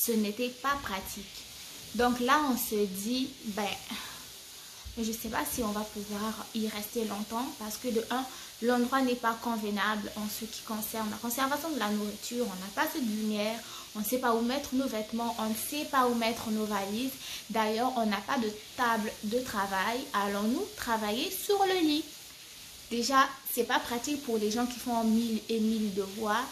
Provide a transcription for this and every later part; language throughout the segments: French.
ce n'était pas pratique. Donc là, on se dit, ben, je ne sais pas si on va pouvoir y rester longtemps parce que de un, l'endroit n'est pas convenable en ce qui concerne la conservation de la nourriture. On n'a pas assez de lumière, on ne sait pas où mettre nos vêtements, on ne sait pas où mettre nos valises. D'ailleurs, on n'a pas de table de travail. Allons-nous travailler sur le lit? Déjà, c'est pas pratique pour les gens qui font 1000 et 1000 devoirs.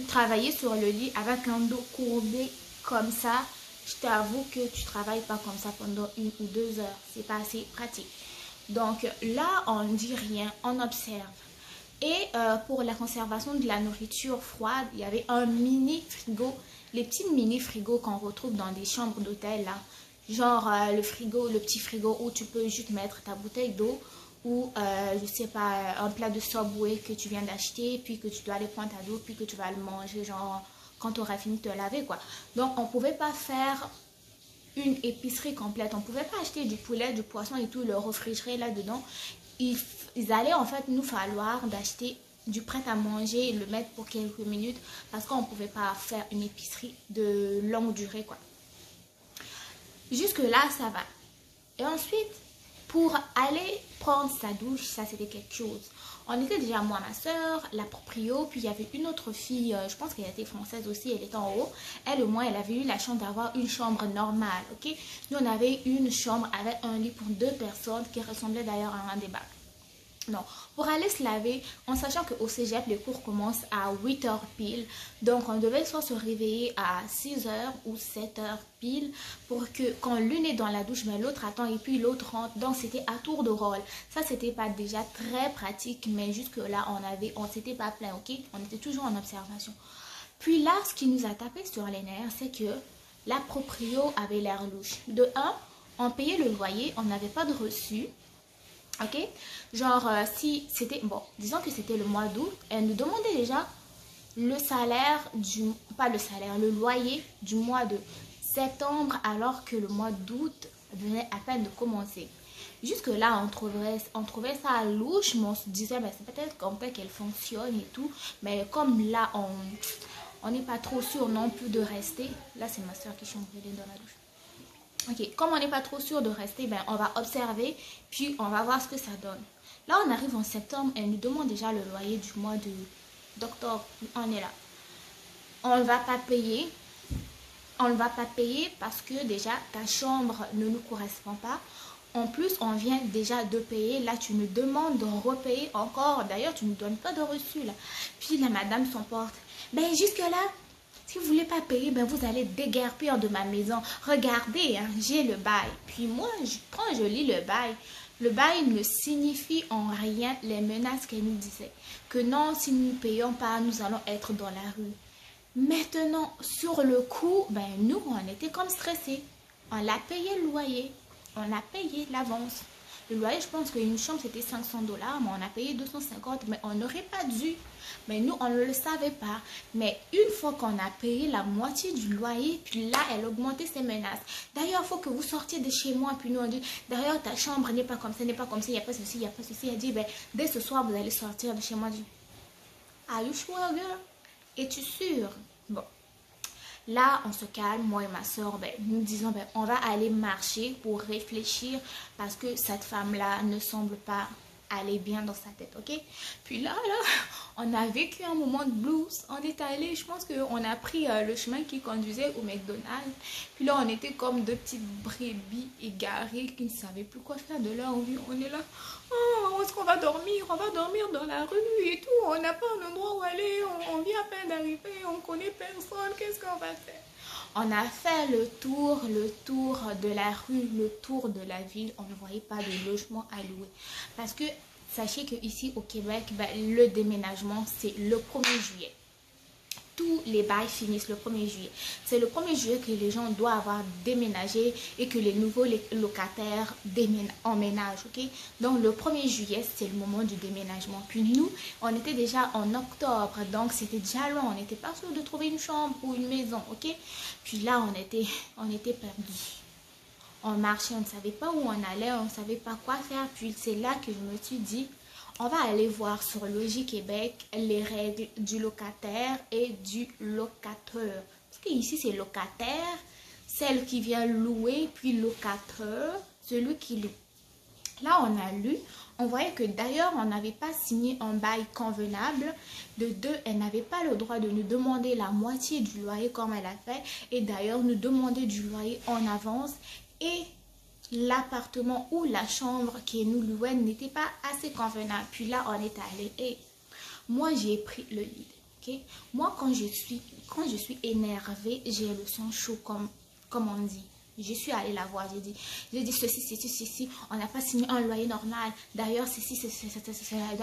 Travailler sur le lit avec un dos courbé comme ça, je t'avoue que tu travailles pas comme ça pendant 1 ou 2 heures. C'est pas assez pratique. Donc là, on ne dit rien, on observe. Et pour la conservation de la nourriture froide, il y avait un mini frigo. Les petits mini frigos qu'on retrouve dans des chambres d'hôtel là. Genre le frigo, le petit frigo où tu peux juste mettre ta bouteille d'eau ou je sais pas, un plat de Subway que tu viens d'acheter, puis que tu dois aller prendre ta douche, puis que tu vas le manger genre quand tu auras fini de te laver quoi. Donc on pouvait pas faire une épicerie complète, on pouvait pas acheter du poulet, du poisson et tout, le réfrigérer là-dedans. Il allait en fait nous falloir d'acheter du prêt à manger et le mettre pour quelques minutes parce qu'on pouvait pas faire une épicerie de longue durée quoi. Jusque là ça va. Et ensuite, pour aller prendre sa douche, ça c'était quelque chose. On était déjà moi, ma soeur, la proprio, puis il y avait une autre fille, je pense qu'elle était française aussi, elle était en haut. Elle au moins, elle avait eu la chance d'avoir une chambre normale, ok? Nous, on avait une chambre avec un lit pour 2 personnes qui ressemblait d'ailleurs à un débat. Non, pour aller se laver, en sachant qu'au cégep, les cours commencent à 8h pile. Donc, on devait soit se réveiller à 6h ou 7h pile pour que quand l'une est dans la douche, mais l'autre attend et puis l'autre rentre. Donc, c'était à tour de rôle. Ça, c'était pas déjà très pratique, mais jusque-là, on s'était pas plaint, ok? On était toujours en observation. Puis là, ce qui nous a tapé sur les nerfs, c'est que la proprio avait l'air louche. De un, on payait le loyer, on n'avait pas de reçu. Ok, genre si c'était, bon, disons que c'était le mois d'août, elle nous demandait déjà le salaire pas le salaire, le loyer du mois de septembre alors que le mois d'août venait à peine de commencer. Jusque là, on trouvait ça louche, mais on se disait, ben, c'est peut-être comme ça qu'elle fonctionne et tout, mais comme là, on n'est pas trop sûr non plus de rester. Là, c'est ma soeur qui chante dans la douche. Ok, comme on n'est pas trop sûr de rester, ben, on va observer, puis on va voir ce que ça donne. Là, on arrive en septembre, elle nous demande déjà le loyer du mois d'octobre. On est là. On ne va pas payer. On ne va pas payer parce que déjà, ta chambre ne nous correspond pas. En plus, on vient déjà de payer. Là, tu nous demandes de repayer encore. D'ailleurs, tu ne nous donnes pas de reçu, là. Puis la madame s'emporte. Ben, jusque-là, si vous ne voulez pas payer, ben vous allez déguerpir de ma maison. Regardez, hein, j'ai le bail. Puis moi, je lis le bail. Le bail ne signifie en rien les menaces qu'elle nous disait. Que non, si nous ne payons pas, nous allons être dans la rue. Maintenant, sur le coup, ben nous, on était comme stressés. On a payé le loyer. On a payé l'avance. Le loyer, je pense qu'une chambre, c'était 500 $, mais on a payé 250, mais on n'aurait pas dû. Mais nous, on ne le savait pas. Mais une fois qu'on a payé la moitié du loyer, puis là, elle augmentait ses menaces. D'ailleurs, il faut que vous sortiez de chez moi. Puis nous, on dit, d'ailleurs, ta chambre n'est pas comme ça, n'est pas comme ça, il n'y a pas ceci, il n'y a pas ceci. Elle dit, ben, dès ce soir, vous allez sortir de chez moi. Je dis, are you sure, girl? Es-tu sûre? Bon. Là, on se calme, moi et ma soeur, ben, nous disons, ben, on va aller marcher pour réfléchir parce que cette femme-là ne semble pas aller bien dans sa tête, ok? Puis là, on a vécu un moment de blues. On est allé, je pense qu'on a pris le chemin qui conduisait au McDonald's. Puis là, on était comme deux petites brebis égarées qui ne savaient plus quoi faire de leur vie. On est là, oh, où est-ce qu'on va dormir? On va dormir dans la rue et tout. On n'a pas un endroit où aller. On vient à peine d'arriver. On connaît personne. Qu'est-ce qu'on va faire? On a fait le tour de la rue, le tour de la ville. On ne voyait pas de logement à louer. Parce que, sachez qu'ici au Québec, ben, le déménagement, c'est le 1er juillet. Tous les bails finissent le 1er juillet. C'est le 1er juillet que les gens doivent avoir déménagé et que les nouveaux locataires emménagent, ok? Donc, le 1er juillet, c'est le moment du déménagement. Puis nous, on était déjà en octobre, donc c'était déjà loin. On n'était pas sûr de trouver une chambre ou une maison, ok? Puis là, on était perdus. On marchait, on ne savait pas où on allait, on ne savait pas quoi faire. Puis c'est là que je me suis dit, on va aller voir sur Logis Québec les règles du locataire et du locateur. Parce qu'ici c'est locataire, celle qui vient louer, puis locateur, celui qui loue. Là, on a lu, on voyait que d'ailleurs, on n'avait pas signé un bail convenable. De deux, elle n'avait pas le droit de nous demander la moitié du loyer comme elle a fait. Et d'ailleurs, nous demander du loyer en avance. Et l'appartement ou la chambre qui nous louait n'était pas assez convenable. Puis là, on est allé et moi, j'ai pris le lead. Okay? Moi, quand je suis énervée, j'ai le sang chaud comme on dit. Je suis allée la voir, j'ai dit ceci, on n'a pas signé un loyer normal. D'ailleurs, ceci,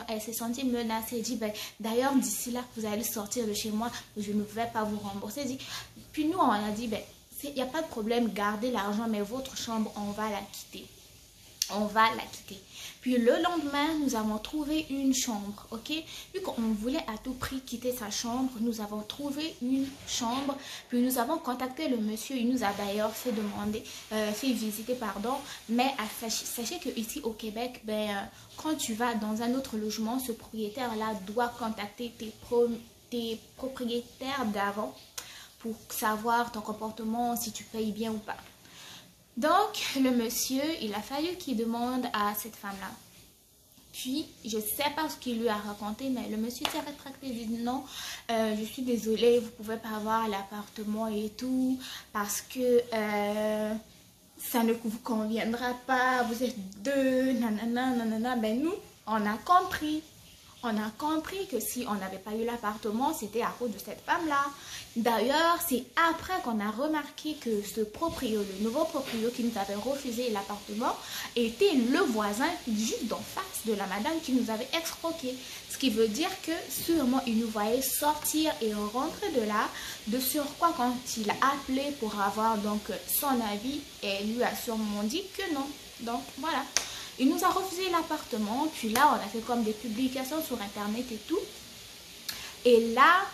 elle s'est sentie menacée. Elle dit, ben, d'ailleurs, d'ici là, vous allez sortir de chez moi, je ne vais pas vous rembourser. Puis nous, on a dit, ben, il n'y a pas de problème, gardez l'argent, mais votre chambre, on va la quitter. On va la quitter. Puis le lendemain, nous avons trouvé une chambre, ok? Vu qu'on voulait à tout prix quitter sa chambre, nous avons trouvé une chambre. Puis nous avons contacté le monsieur. Il nous a d'ailleurs fait visiter, pardon. Mais sachez que ici au Québec, quand tu vas dans un autre logement, ce propriétaire-là doit contacter tes propriétaires d'avant pour savoir ton comportement, si tu payes bien ou pas. Donc, le monsieur, il a fallu qu'il demande à cette femme-là. Puis, je ne sais pas ce qu'il lui a raconté, mais le monsieur s'est rétracté. Il dit non, je suis désolée, vous ne pouvez pas avoir l'appartement et tout, parce que ça ne vous conviendra pas, vous êtes deux, nanana, nanana. Ben nous, on a compris. On a compris que si on n'avait pas eu l'appartement, c'était à cause de cette femme-là. D'ailleurs, c'est après qu'on a remarqué que ce proprio, le nouveau proprio qui nous avait refusé l'appartement, était le voisin juste d'en face de la madame qui nous avait escroqué. Ce qui veut dire que sûrement il nous voyait sortir et rentrer de là. De surcroît, quand il a appelé pour avoir donc son avis, elle lui a sûrement dit que non. Donc voilà. Il nous a refusé l'appartement, puis là, on a fait comme des publications sur Internet et tout. Et là,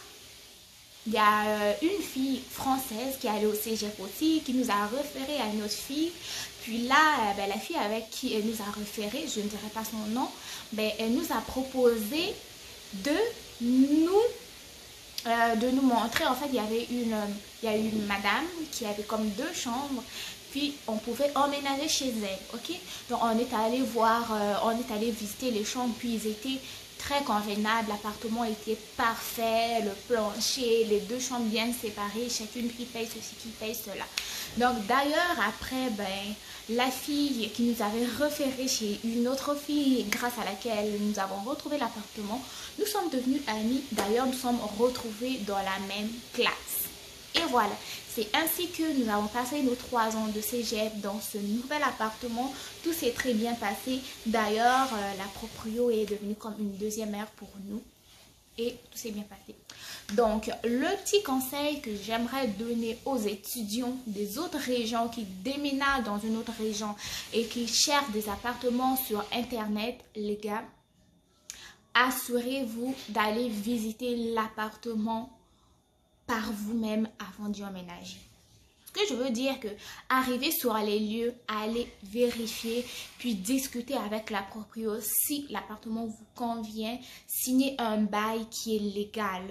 il y a une fille française qui est allée au cégep aussi, qui nous a référé à une autre fille. Puis là, la fille avec qui elle nous a référé, je ne dirai pas son nom, elle nous a proposé de nous montrer. En fait, il y a une madame qui avait comme 2 chambres. Puis on pouvait emménager chez elle, ok? Donc on est allé voir, on est allé visiter les chambres, puis ils étaient très convenables, l'appartement était parfait, le plancher, les 2 chambres bien séparées, chacune qui paye ceci, qui paye cela. Donc d'ailleurs après, la fille qui nous avait référé chez une autre fille, grâce à laquelle nous avons retrouvé l'appartement, nous sommes devenus amis, d'ailleurs nous sommes retrouvés dans la même classe. Et voilà, c'est ainsi que nous avons passé nos 3 ans de cégep dans ce nouvel appartement. Tout s'est très bien passé. D'ailleurs, la proprio est devenue comme une deuxième mère pour nous. Et tout s'est bien passé. Donc, le petit conseil que j'aimerais donner aux étudiants des autres régions qui déménagent dans une autre région et qui cherchent des appartements sur Internet, les gars, assurez-vous d'aller visiter l'appartement par vous-même avant d'y emménager. Ce que je veux dire que arriver sur les lieux, aller vérifier, puis discuter avec la proprio si l'appartement vous convient, signer un bail qui est légal.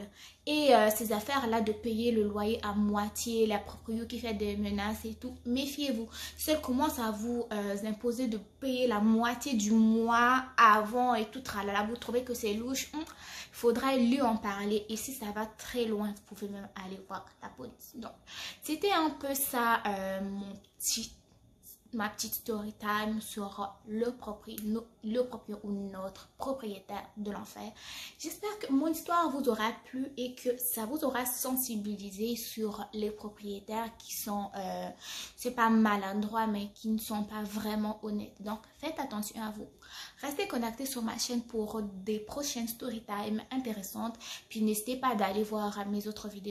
Et ces affaires-là de payer le loyer à moitié, la proprio qui fait des menaces et tout, méfiez-vous. Si elle commence à vous imposer de payer la moitié du mois avant et tout, tralala, vous trouvez que c'est louche, il faudra lui en parler. Et si ça va très loin, vous pouvez même aller voir la police. Donc, c'était un peu ça, ma petite story time sur le proprio ou notre propriétaire de l'enfer. J'espère que mon histoire vous aura plu et que ça vous aura sensibilisé sur les propriétaires qui sont, c'est pas maladroits, mais qui ne sont pas vraiment honnêtes. Donc, faites attention à vous. Restez connectés sur ma chaîne pour des prochaines story time intéressantes. Puis n'hésitez pas d'aller voir mes autres vidéos.